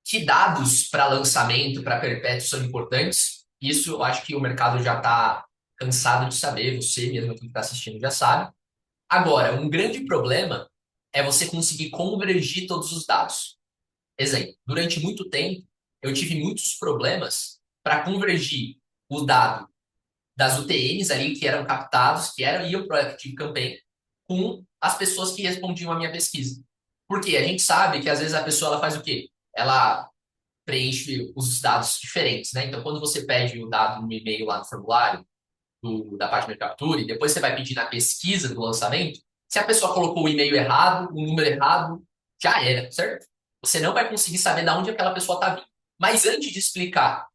Que dados para lançamento, para perpétuo são importantes? Isso eu acho que o mercado já está cansado de saber, você mesmo que está assistindo já sabe. Agora, um grande problema é você conseguir convergir todos os dados. Exemplo, durante muito tempo, eu tive muitos problemas para convergir o dado das UTMs ali que eram captados, iam para o Active Campaign, com as pessoas que respondiam à minha pesquisa. Porque a gente sabe que às vezes a pessoa ela faz o quê? Ela preenche os dados diferentes, né? Então, quando você pede o dado no e-mail lá no formulário da página de captura e depois você vai pedir na pesquisa do lançamento, se a pessoa colocou o e-mail errado, o número errado, já era, certo? Você não vai conseguir saber de onde aquela pessoa está vindo. Mas antes de explicar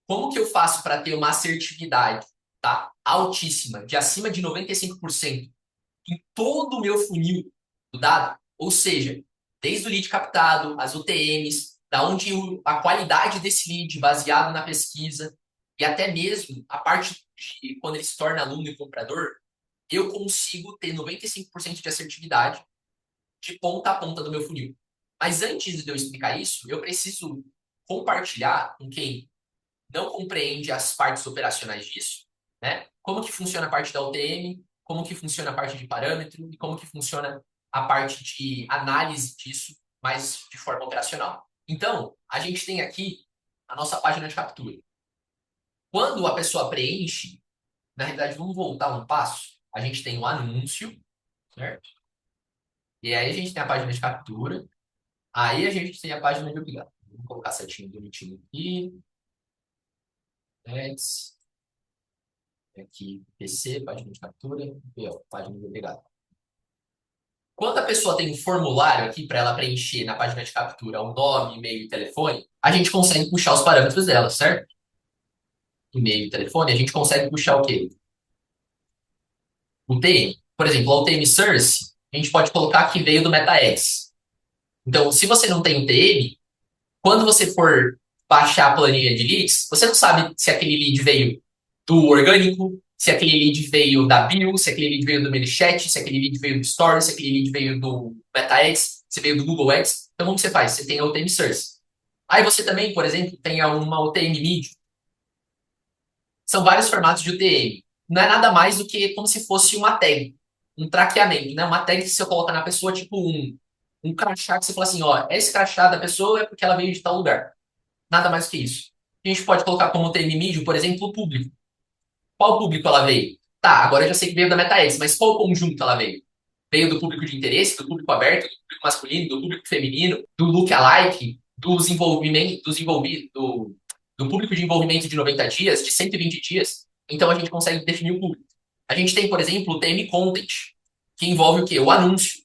como que eu faço para ter uma assertividade, tá, altíssima, de acima de 95% em todo o meu funil do dado, ou seja, desde o lead captado, as UTMs, da onde a qualidade desse lead baseado na pesquisa e até mesmo a parte de quando ele se torna aluno e comprador, eu consigo ter 95% de assertividade de ponta a ponta do meu funil. Mas antes de eu explicar isso, eu preciso compartilhar com quem não compreende as partes operacionais disso, né? Como que funciona a parte da UTM, como que funciona a parte de parâmetro e como que funciona a parte de análise disso, mais de forma operacional. Então, a gente tem aqui a nossa página de captura. Quando a pessoa preenche, na realidade, vamos voltar um passo, a gente tem o anúncio, certo? E aí a gente tem a página de captura, aí a gente tem a página de obrigado. Vamos colocar certinho, bonitinho aqui. Ads. Aqui, PC, página de captura, e, ó, página de obrigado. Quando a pessoa tem um formulário aqui para ela preencher na página de captura o nome, e-mail e telefone, a gente consegue puxar os parâmetros dela, certo? E-mail e telefone, a gente consegue puxar o quê? O TM. Por exemplo, a UTM Source, a gente pode colocar que veio do MetaX. Então, se você não tem um TM, quando você for baixar a planilha de leads, você não sabe se aquele lead veio do orgânico, se aquele lead veio da Bio, se aquele lead veio do ManyChat, se aquele lead veio do Story, se aquele lead veio do MetaX, se veio do Google Ads. Então, como você faz? Você tem a UTM Source. Aí você também, por exemplo, tem uma UTM Media. São vários formatos de UTM. Não é nada mais do que como se fosse uma tag, um traqueamento, né? Uma tag que você coloca na pessoa, tipo um crachá que você fala assim, ó, esse crachá da pessoa é porque ela veio de tal lugar. Nada mais que isso. A gente pode colocar como UTM Media, por exemplo, o público. Qual público ela veio? Tá, agora eu já sei que veio da MetaX, mas qual conjunto ela veio? Veio do público de interesse, do público aberto, do público masculino, do público feminino, do lookalike, dos envolvimentos, do público de envolvimento de 90 dias, de 120 dias. Então a gente consegue definir o público. A gente tem, por exemplo, o TM Content, que envolve o quê? O anúncio.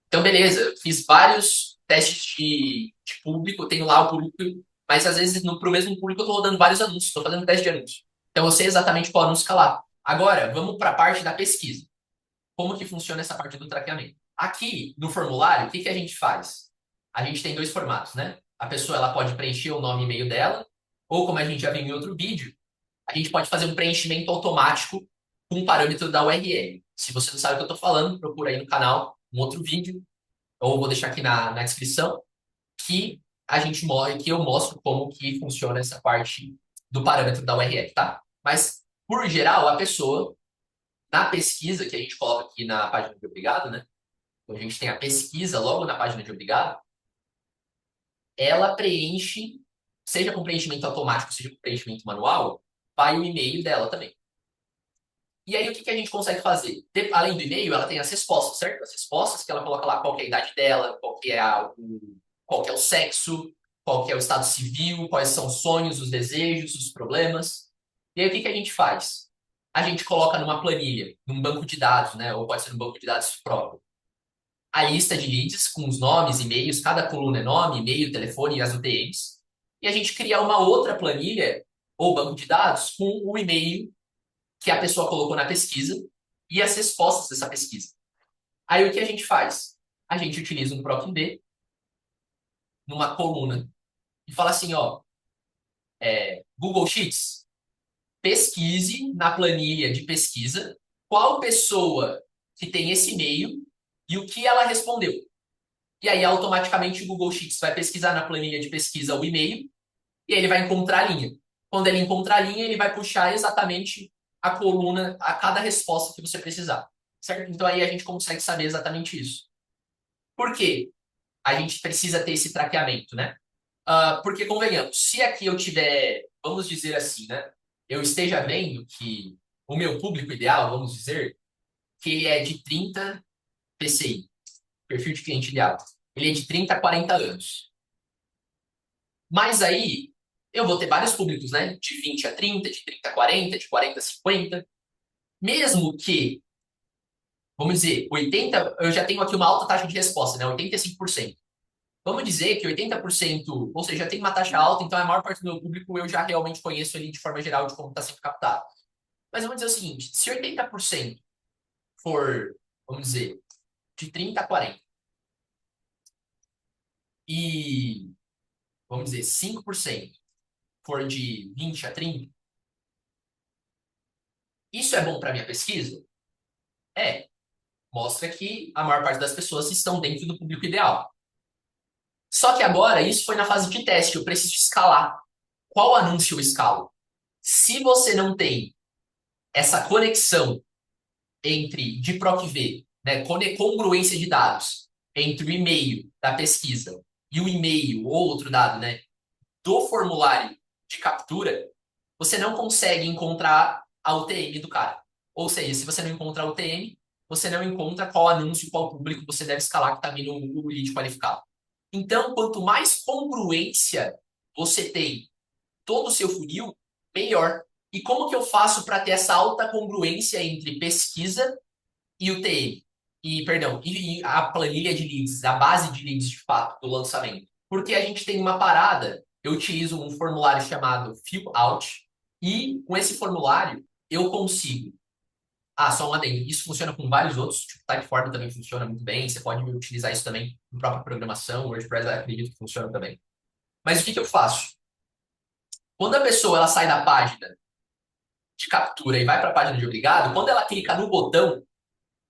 Então, beleza, fiz vários testes de público, eu tenho lá o público, mas às vezes para o mesmo público eu estou rodando vários anúncios, estou fazendo teste de anúncio. Então, eu sei exatamente qual anúncio escalar. Agora, vamos para a parte da pesquisa. Como que funciona essa parte do traqueamento? Aqui, no formulário, o que que a gente faz? A gente tem dois formatos, né? A pessoa ela pode preencher o nome e e-mail dela, ou como a gente já viu em outro vídeo, a gente pode fazer um preenchimento automático com um parâmetro da URL. Se você não sabe o que eu estou falando, procura aí no canal um outro vídeo ou vou deixar aqui na descrição, que que eu mostro como que funciona essa parte do parâmetro da URL, tá? Mas, por geral, a pessoa, na pesquisa que a gente coloca aqui na página de obrigado, né? Então, a gente tem a pesquisa logo na página de obrigado, ela preenche, seja com preenchimento automático, seja com preenchimento manual, vai o e-mail dela também. E aí, o que que a gente consegue fazer? Além do e-mail, ela tem as respostas, certo? As respostas que ela coloca lá qual que é a idade dela, qual que é o sexo, qual que é o estado civil, quais são os sonhos, os desejos, os problemas. E aí, o que que a gente faz? A gente coloca numa planilha, num banco de dados, né? Ou pode ser num banco de dados próprio, a lista de leads com os nomes, e-mails, cada coluna é nome, e-mail, telefone e as UTMs. E a gente cria uma outra planilha ou banco de dados com o e-mail que a pessoa colocou na pesquisa e as respostas dessa pesquisa. Aí o que a gente faz? A gente utiliza um PROC-D numa coluna e fala assim, ó, Google Sheets, pesquise na planilha de pesquisa qual pessoa que tem esse e-mail e o que ela respondeu. E aí, automaticamente, o Google Sheets vai pesquisar na planilha de pesquisa o e-mail e aí ele vai encontrar a linha. Quando ele encontrar a linha, ele vai puxar exatamente a coluna, a cada resposta que você precisar. Certo? Então aí a gente consegue saber exatamente isso. Por quê? A gente precisa ter esse traqueamento, né? Porque, convenhamos, se aqui eu tiver, vamos dizer assim, né? Eu esteja vendo que o meu público ideal, vamos dizer, que ele é de 30 PCI, perfil de cliente ideal. Ele é de 30 a 40 anos. Mas aí eu vou ter vários públicos, né? De 20 a 30, de 30 a 40, de 40 a 50. Mesmo que, vamos dizer, 80, eu já tenho aqui uma alta taxa de resposta, né? 85%. Vamos dizer que 80%, ou seja, tem uma taxa alta, então a maior parte do meu público eu já realmente conheço ali de forma geral de como está sendo captado. Mas vamos dizer o seguinte, se 80% for, vamos dizer, de 30 a 40 e, vamos dizer, 5% for de 20 a 30, isso é bom para minha pesquisa? É, mostra que a maior parte das pessoas estão dentro do público ideal. Só que agora, isso foi na fase de teste, eu preciso escalar. Qual anúncio eu escalo? Se você não tem essa conexão entre de PROC-V, né, congruência de dados entre o e-mail da pesquisa e o e-mail ou outro dado, né, do formulário de captura, você não consegue encontrar a UTM do cara. Ou seja, se você não encontra a UTM, você não encontra qual anúncio, qual público você deve escalar que está vindo no lead qualificado. Então, quanto mais congruência você tem todo o seu funil, melhor. E como que eu faço para ter essa alta congruência entre pesquisa e o TM? E, perdão, e a planilha de leads, a base de leads de fato do lançamento. Porque a gente tem uma parada, eu utilizo um formulário chamado Fill Out, e com esse formulário eu consigo. Só um adendo. Isso funciona com vários outros, tipo Typeform também funciona muito bem. Você pode utilizar isso também na própria programação. WordPress eu acredito que funciona também. Mas o que que eu faço? Quando a pessoa ela sai da página de captura e vai para a página de obrigado, quando ela clica no botão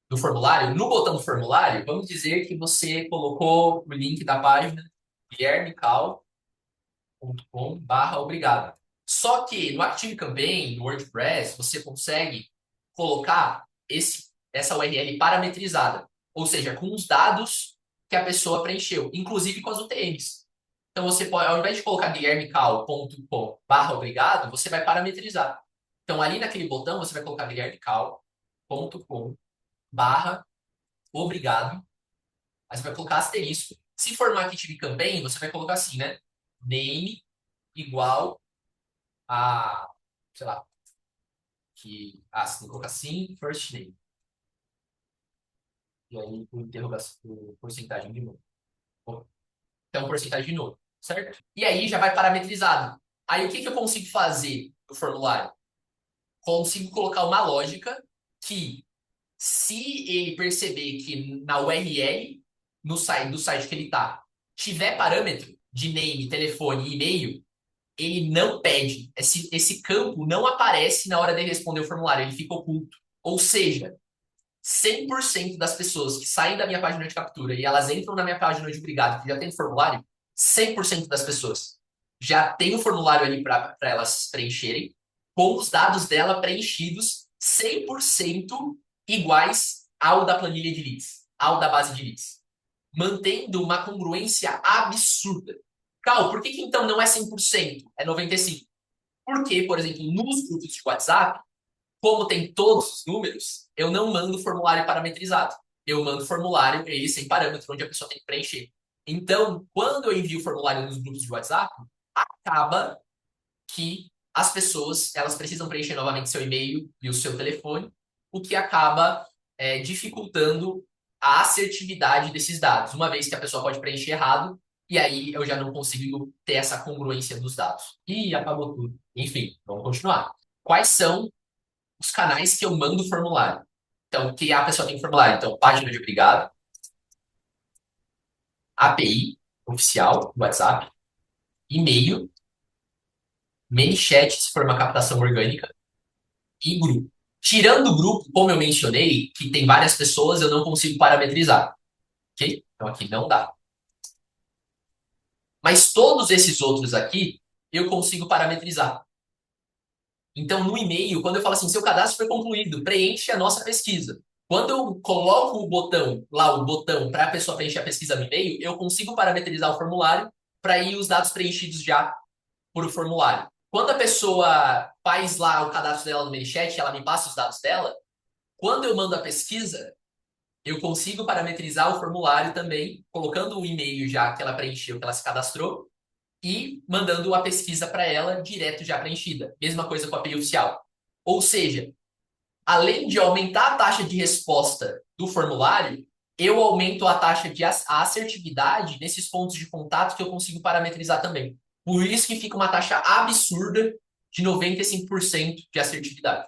do formulário, no botão do formulário, vamos dizer que você colocou o link da página guilhermecal.com/obrigado. Só que no ActiveCampaign, no WordPress, você consegue colocar essa URL parametrizada, ou seja, com os dados que a pessoa preencheu, inclusive com as UTMs. Então você pode, ao invés de colocar guilhermecal.com/obrigado, você vai parametrizar. Então ali naquele botão você vai colocar guilhermecal.com/obrigado. Aí você vai colocar asterisco. Se for marketing campaign, você vai colocar assim, né? Name igual a, sei lá, você tem que colocar assim, first name. E aí por interrogação, por porcentagem de novo. Então, porcentagem de novo, certo? E aí já vai parametrizado. Aí o que que eu consigo fazer no formulário? Consigo colocar uma lógica que, se ele perceber que na URL do site que ele está tiver parâmetro de name, telefone e e-mail, ele não pede. Esse campo não aparece na hora de responder o formulário, ele fica oculto. Ou seja, 100% das pessoas que saem da minha página de captura e elas entram na minha página de obrigado, que já tem formulário, 100% das pessoas já tem o formulário ali para elas preencherem, com os dados dela preenchidos 100% iguais ao da planilha de leads, ao da base de leads, mantendo uma congruência absurda. Cal, por que então não é 100%? É 95%. Porque, por exemplo, nos grupos de WhatsApp, como tem todos os números, eu não mando formulário parametrizado. Eu mando formulário, ele sem parâmetro, onde a pessoa tem que preencher. Então, quando eu envio o formulário nos grupos de WhatsApp, acaba que as pessoas elas precisam preencher novamente seu e-mail e o seu telefone, o que acaba dificultando a assertividade desses dados, uma vez que a pessoa pode preencher errado, e aí eu já não consigo ter essa congruência dos dados. E acabou tudo. Enfim, vamos continuar. Quais são os canais que eu mando formulário? Então, que a pessoa tem formulário. Então, página de obrigado, API oficial, WhatsApp, e-mail, ManyChat, se for uma captação orgânica, e grupo. Tirando o grupo, como eu mencionei, que tem várias pessoas, eu não consigo parametrizar. Ok? Então aqui não dá. Mas todos esses outros aqui, eu consigo parametrizar. Então, no e-mail, quando eu falo assim, seu cadastro foi concluído, preenche a nossa pesquisa. Quando eu coloco o botão, lá o botão para a pessoa preencher a pesquisa no e-mail, eu consigo parametrizar o formulário para ir os dados preenchidos já por o formulário. Quando a pessoa faz lá o cadastro dela no ManyChat, ela me passa os dados dela, quando eu mando a pesquisa, eu consigo parametrizar o formulário também, colocando o e-mail já que ela preencheu, que ela se cadastrou, e mandando a pesquisa para ela direto já preenchida. Mesma coisa com a API oficial. Ou seja, além de aumentar a taxa de resposta do formulário, eu aumento a taxa de assertividade nesses pontos de contato que eu consigo parametrizar também. Por isso que fica uma taxa absurda de 95% de assertividade.